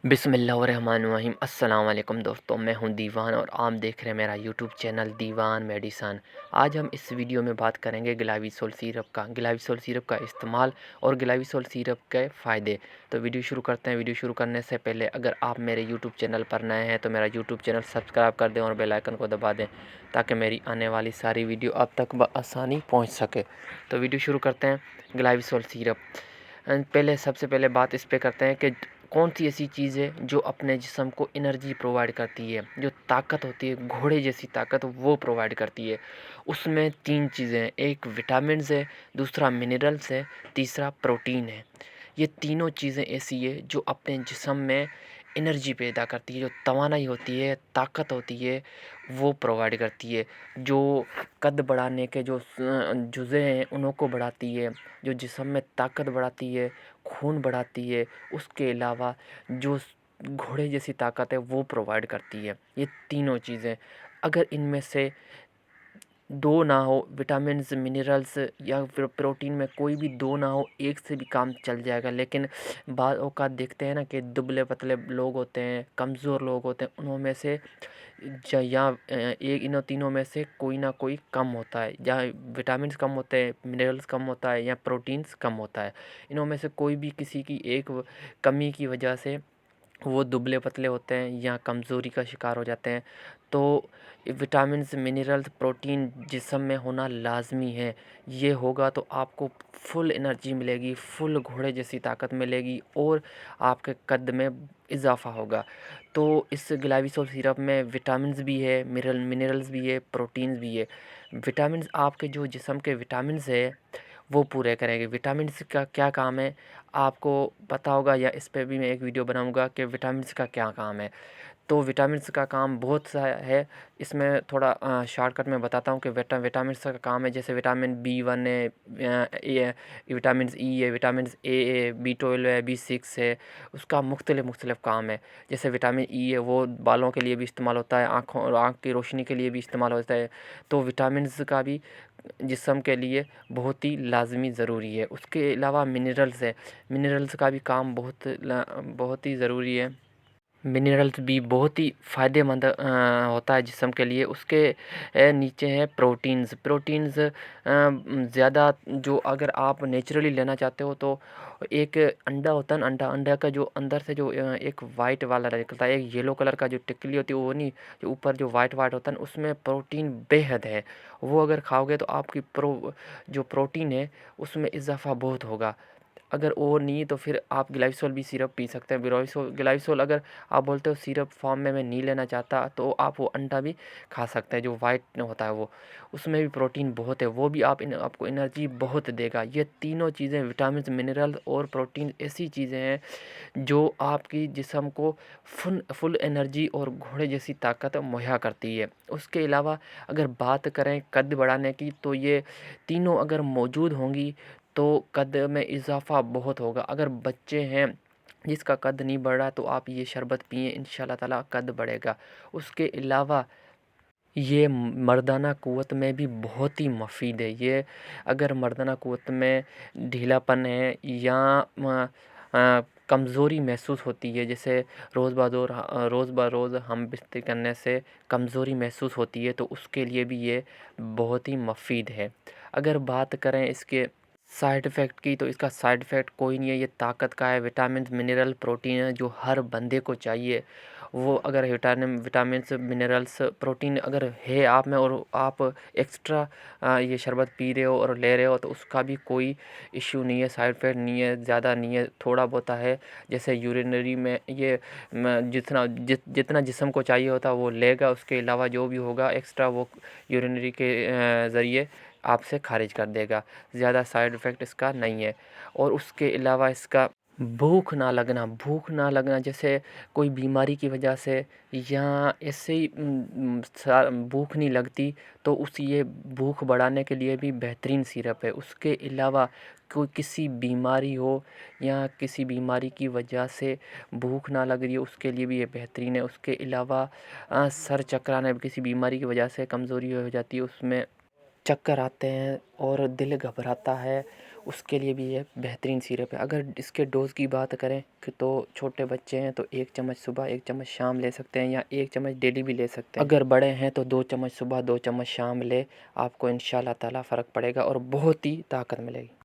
بسم اللہ الرحمن الرحیم۔ السلام علیکم دوستوں، میں ہوں دیوان اور آپ دیکھ رہے ہیں میرا یوٹیوب چینل دیوان میڈیسن۔ آج ہم اس ویڈیو میں بات کریں گے گلاویسول سیرپ کا استعمال اور گلاویسول سیرپ کے فائدے۔ تو ویڈیو شروع کرتے ہیں۔ ویڈیو شروع کرنے سے پہلے اگر آپ میرے یوٹیوب چینل پر نئے ہیں تو میرا یوٹیوب چینل سبسکرائب کر دیں اور بیل آئیکن کو دبا دیں تاکہ میری آنے والی ساری ویڈیو آپ تک بآسانی پہنچ سکے۔ تو ویڈیو شروع کرتے ہیں۔ گلاویسول سیرپ، سب سے پہلے بات اس پہ کرتے ہیں کہ کون سی ایسی چیز ہے جو اپنے جسم کو انرجی پرووائڈ کرتی ہے، جو طاقت ہوتی ہے، گھوڑے جیسی طاقت وہ پرووائڈ کرتی ہے۔ اس میں 3 چیزیں ہیں، ایک وٹامنز ہے، دوسرا منرلز ہے، تیسرا پروٹین ہے۔ یہ تینوں چیزیں ایسی ہے جو اپنے جسم میں انرجی پیدا کرتی ہے، جو توانائی ہوتی ہے، طاقت ہوتی ہے، وہ پرووائڈ کرتی ہے۔ جو قد بڑھانے کے جو جزے ہیں انہوں کو بڑھاتی ہے، جو جسم میں طاقت بڑھاتی ہے، خون بڑھاتی ہے۔ اس کے علاوہ جو گھوڑے جیسی طاقت ہے وہ پرووائڈ کرتی ہے۔ یہ تینوں چیزیں اگر ان میں سے 2 نہ ہو، وٹامنز، منرلز یا پھر پروٹین میں کوئی بھی 2 نہ ہو، ایک سے بھی کام چل جائے گا۔ لیکن بعض اوقات دیکھتے ہیں نا کہ دبلے پتلے لوگ ہوتے ہیں، کمزور لوگ ہوتے ہیں، انہوں میں سے یا انہوں تینوں میں سے کوئی نہ کوئی کم ہوتا ہے، یا وٹامنز کم ہوتے ہیں، منرلز کم ہوتا ہے، یا پروٹینز کم ہوتا ہے۔ انہوں میں سے کوئی بھی کسی کی ایک کمی کی وجہ سے وہ دبلے پتلے ہوتے ہیں یا کمزوری کا شکار ہو جاتے ہیں۔ تو وٹامنز، منرلز، پروٹین جسم میں ہونا لازمی ہے۔ یہ ہوگا تو آپ کو فل انرجی ملے گی، فل گھوڑے جیسی طاقت ملے گی اور آپ کے قد میں اضافہ ہوگا۔ تو اس گلاویسول سیرپ میں وٹامنز بھی ہے، منرلز بھی ہے، پروٹینز بھی ہے۔ وٹامنز آپ کے جو جسم کے وٹامنز ہے وہ پورے کریں گے۔ وٹامنز کا کیا کام ہے آپ کو پتہ ہوگا، یا اس پہ بھی میں ایک ویڈیو بناؤں گا کہ وٹامنز کا کیا کام ہے۔ تو وٹامنز کا کام بہت سا ہے، اس میں تھوڑا شارٹ کٹ میں بتاتا ہوں کہ وٹامنز کا کام ہے، جیسے وٹامن B1 ہے، وٹامنز ای ہے، وٹامنز اے B12 ہے، B6 ہے۔ اس کا مختلف کام ہے۔ جیسے وٹامن ای ہے وہ بالوں کے لیے بھی استعمال ہوتا ہے، آنکھ کی روشنی کے لیے بھی استعمال ہوتا ہے۔ تو وٹامنز کا بھی جسم کے لیے بہت ہی لازمی ضروری ہے۔ اس کے علاوہ منرلز ہے، منرلز کا بھی کام بہت ہی ضروری ہے۔ منرلز بھی بہت ہی فائدہ مند ہوتا ہے جسم کے لیے۔ اس کے نیچے ہے پروٹینز زیادہ جو اگر آپ نیچرلی لینا چاہتے ہو تو ایک انڈا ہوتا ہے نا، انڈا کا جو اندر سے جو ایک وائٹ والا نکلتا ہے، ایک یلو کلر کا جو ٹکلی ہوتی ہے وہ نہیں، جو اوپر جو وائٹ ہوتا ہے نا، اس میں پروٹین بے حد ہے۔ وہ اگر کھاؤ گے تو آپ کی جو پروٹین ہے اس میں اضافہ بہت ہوگا۔ اگر وہ نہیں تو پھر آپ گلاویسول بھی سیرپ پی سکتے ہیں۔ گلاویسول اگر آپ بولتے ہو سیرپ فارم میں نہیں لینا چاہتا تو آپ وہ انڈا بھی کھا سکتے ہیں جو وائٹ ہوتا ہے، وہ اس میں بھی پروٹین بہت ہے، وہ بھی آپ کو انرجی بہت دے گا۔ یہ تینوں چیزیں وٹامنز، منرل اور پروٹین ایسی چیزیں ہیں جو آپ کی جسم کو فل انرجی اور گھوڑے جیسی طاقت مہیا کرتی ہے۔ اس کے علاوہ اگر بات کریں قد بڑھانے کی تو یہ تینوں اگر موجود ہوں گی تو قد میں اضافہ بہت ہوگا۔ اگر بچے ہیں جس کا قد نہیں بڑھ رہا تو آپ یہ شربت پئیں، انشاءاللہ تعالیٰ قد بڑھے گا۔ اس کے علاوہ یہ مردانہ قوت میں بھی بہت ہی مفید ہے۔ یہ اگر مردانہ قوت میں ڈھیلا پن ہے یا کمزوری محسوس ہوتی ہے، جیسے روز بروز ہم بستری کرنے سے کمزوری محسوس ہوتی ہے، تو اس کے لیے بھی یہ بہت ہی مفید ہے۔ اگر بات کریں اس کے سائیڈ ایفیکٹ کی تو اس کا سائیڈ ایفیکٹ کوئی نہیں ہے، یہ طاقت کا ہے۔ وٹامنز، منرل، پروٹین ہے جو ہر بندے کو چاہیے۔ وہ اگر وٹامنز، منرلز، پروٹین اگر ہے آپ میں اور آپ ایکسٹرا یہ شربت پی رہے ہو اور لے رہے ہو تو اس کا بھی کوئی ایشو نہیں ہے، سائیڈ ایفیکٹ نہیں ہے، زیادہ نہیں ہے، تھوڑا بہت ہے۔ جیسے یورینری میں یہ جتنا جسم کو چاہیے ہوتا وہ لے گا، اس کے علاوہ جو بھی ہوگا ایکسٹرا وہ یورینری کے ذریعے آپ سے خارج کر دے گا۔ زیادہ سائیڈ ایفیکٹ اس کا نہیں ہے۔ اور اس کے علاوہ اس کا بھوک نہ لگنا جیسے کوئی بیماری کی وجہ سے یا ایسے ہی بھوک نہیں لگتی تو یہ بھوک بڑھانے کے لیے بھی بہترین سیرپ ہے۔ اس کے علاوہ کوئی کسی بیماری ہو یا کسی بیماری کی وجہ سے بھوک نہ لگ رہی ہے، اس کے لیے بھی یہ بہترین ہے۔ اس کے علاوہ سر چکرانا، کسی بیماری کی وجہ سے کمزوری ہو جاتی ہے، اس میں چکر آتے ہیں اور دل گھبراتا ہے، اس کے لیے بھی یہ بہترین سیرپ ہے۔ اگر اس کے ڈوز کی بات کریں تو چھوٹے بچے ہیں تو 1 چمچ صبح 1 چمچ شام لے سکتے ہیں، یا 1 چمچ ڈیلی بھی لے سکتے ہیں۔ اگر بڑے ہیں تو 2 چمچ صبح 2 چمچ شام لے، آپ کو انشاءاللہ تعالیٰ فرق پڑے گا اور بہت ہی طاقت ملے گی۔